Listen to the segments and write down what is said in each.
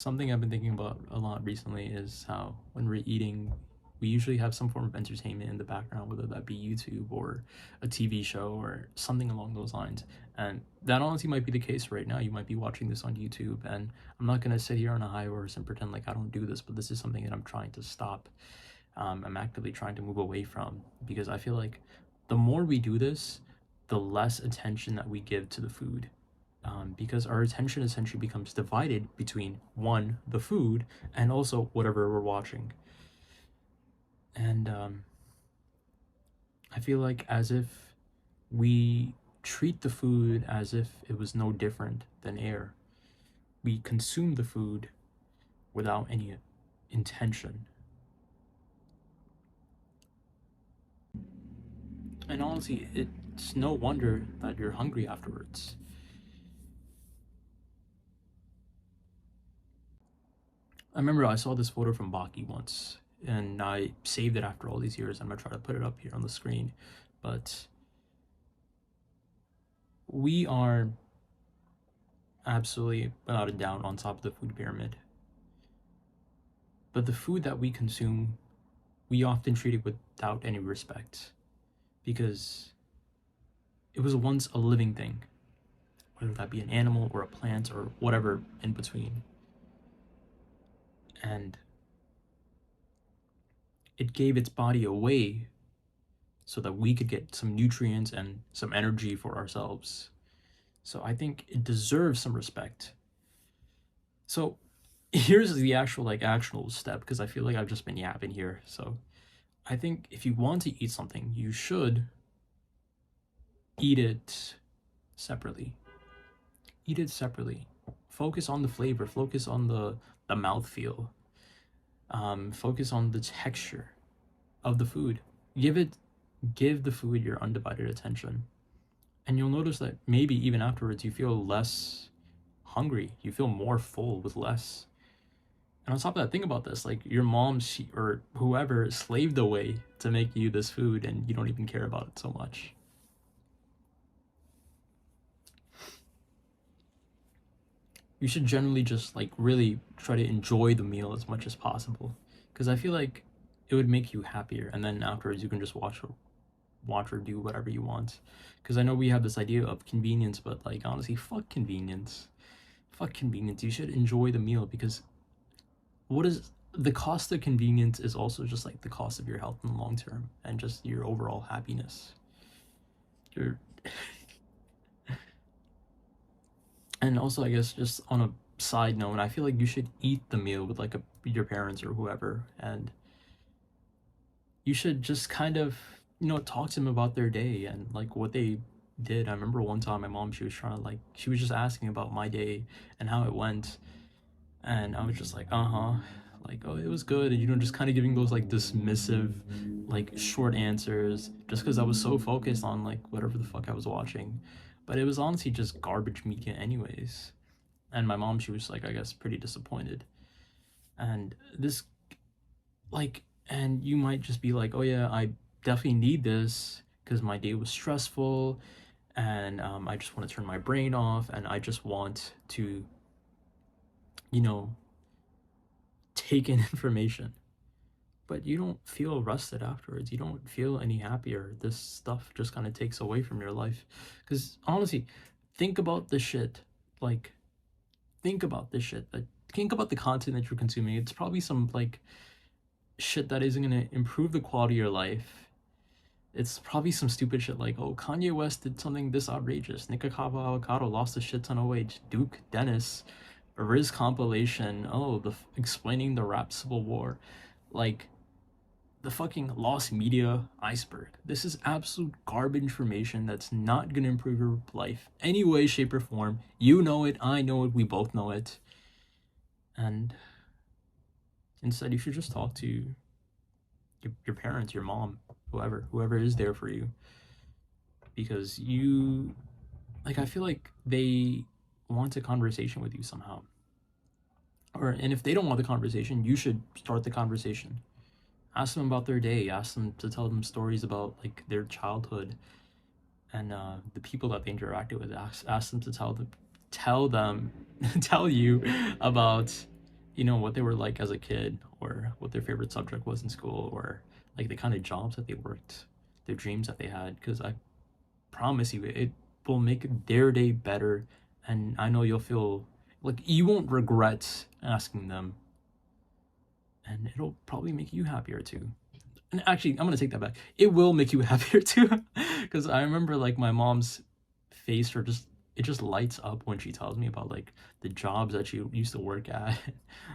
Something I've been thinking about a lot recently is how when we're eating, we usually have some form of entertainment in the background, whether that be YouTube or a TV show or something along those lines. And that honestly might be the case right now. You might be watching this on YouTube, and I'm not going to sit here on a high horse and pretend like I don't do this, but this is something that I'm trying to stop. I'm actively trying to move away from because I feel like the more we do this, the less attention that we give to the food, because our attention essentially becomes divided between one, the food, and also whatever we're watching. And I feel like as if we treat the food as if it was no different than air. We consume the food without any intention. And honestly, it's no wonder that you're hungry afterwards. I remember I saw this photo from Baki once, and I saved it after all these years. I'm gonna try to put it up here on the screen, but we are absolutely without a doubt on top of the food pyramid. But the food that we consume, we often treat it without any respect because it was once a living thing, whether that be an animal or a plant or whatever in between. And it gave its body away so that we could get some nutrients and some energy for ourselves. So I think it deserves some respect. So here's the actual actionable step, because I feel like I've just been yapping here. So I think if you want to eat something, you should eat it separately. Eat it separately. Focus on the flavor. Focus on the mouthfeel. Focus on the texture of the food. Give the food your undivided attention, and you'll notice that maybe even afterwards you feel less hungry. You feel more full with less. And on top of that, think about this: like your mom, or whoever slaved away to make you this food, and you don't even care about it so much. You should generally just really try to enjoy the meal as much as possible, because I feel like it would make you happier, and then afterwards you can just watch or do whatever you want. Because I know we have this idea of convenience, but like honestly, fuck convenience. Fuck convenience. You should enjoy the meal, because what is the cost of convenience is also just like the cost of your health in the long term and just your overall happiness. Your and also, I guess, just on a side note, I feel like you should eat the meal with your parents or whoever, and you should just kind of talk to them about their day and like what they did. I remember one time my mom, she was trying to she was just asking about my day and how it went, and I was just like, uh-huh, like, oh, it was good, and just kind of giving those dismissive short answers, just because I was so focused on whatever the fuck I was watching. But it was honestly just garbage media anyways. And my mom, she was I guess pretty disappointed. And this and you might just be like, oh yeah, I definitely need this because my day was stressful, and I just want to turn my brain off, and I just want to you know take in information. But you don't feel rested afterwards. You don't feel any happier. This stuff just kind of takes away from your life. Because honestly, think about the shit. Like, think about this shit. Think about the content that you're consuming. It's probably some shit that isn't gonna improve the quality of your life. It's probably some stupid shit like, oh, Kanye West did something this outrageous. Nikakawa Avocado lost a shit ton of weight. Duke Dennis, a Riz compilation. Oh, explaining the rap civil war. Like, the fucking lost media iceberg. This is absolute garbage information that's not gonna improve your life any way, shape, or form. You know it, I know it, we both know it. And instead, you should just talk to your parents, your mom, whoever is there for you. Because I feel like they want a conversation with you somehow. And if they don't want the conversation, you should start the conversation. Ask them about their day. Ask them to tell them stories about their childhood and the people that they interacted with. Ask them to tell them tell you about you know, what they were like as a kid, or what their favorite subject was in school, or like the kind of jobs that they worked, their dreams that they had, because I promise you, it will make their day better. And I know you'll feel like you won't regret asking them, and it'll probably make you happier too. And actually, I'm gonna take that back. It will make you happier too, because I remember like my mom's face, or just it just lights up when she tells me about like the jobs that she used to work at,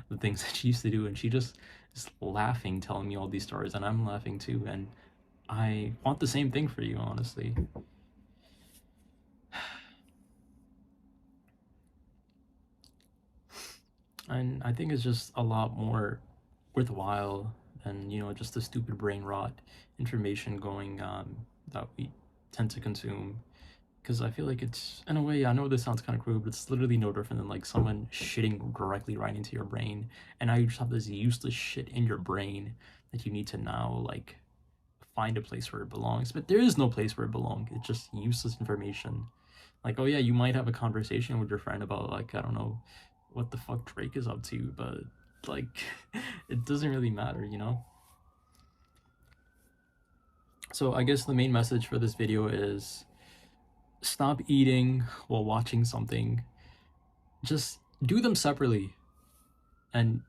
the things that she used to do, and she just is laughing, telling me all these stories, and I'm laughing too. And I want the same thing for you, honestly. And I think it's just a lot more worthwhile than, you know, just the stupid brain rot information going that we tend to consume. Because I feel like it's, in a way, I know this sounds kind of crude, but it's literally no different than like someone shitting directly right into your brain, and now you just have this useless shit in your brain that you need to now like find a place where it belongs. But there is no place where it belongs. It's just useless information. Like, oh yeah, you might have a conversation with your friend about like, I don't know what the fuck Drake is up to, but like it doesn't really matter, you know? So I guess the main message for this video is stop eating while watching something. Just do them separately and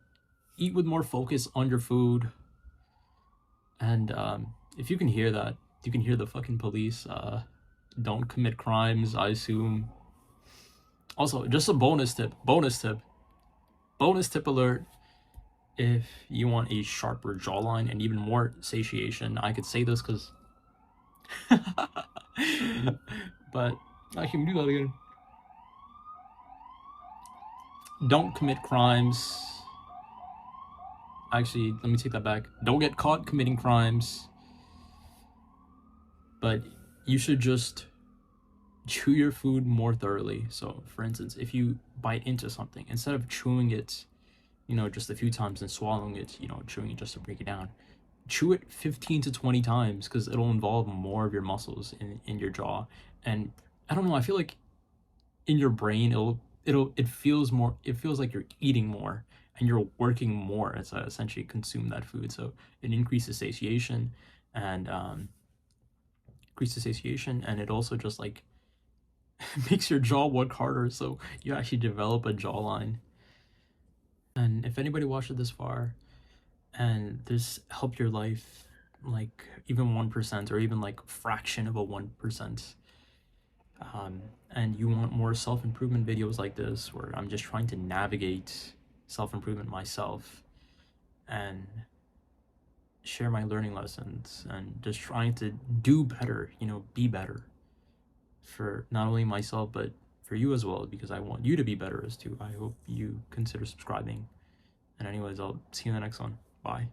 eat with more focus on your food. And if you can hear that, you can hear the fucking police. Don't commit crimes, I assume. Also, just a bonus tip alert. If you want a sharper jawline and even more satiation, I could say this because but I can do that again. Don't commit crimes. Actually, let me take that back. Don't get caught committing crimes. But you should just chew your food more thoroughly. So, for instance, if you bite into something, instead of chewing it, you know, just a few times and swallowing it, you know, chewing it just to break it down, chew it 15 to 20 times, because it'll involve more of your muscles in your jaw. And I don't know, I feel like in your brain it feels more, it feels like you're eating more and you're working more as I essentially consume that food. So it increases satiation, and and it also just like makes your jaw work harder, so you actually develop a jawline. And if anybody watched it this far and this helped your life, like even 1%, or even like fraction of a 1%, and you want more self-improvement videos like this, where I'm just trying to navigate self-improvement myself and share my learning lessons and just trying to do better, you know, be better for not only myself but for you as well, because I want you to be better as too. I hope you consider subscribing. And anyways, I'll see you in the next one. Bye.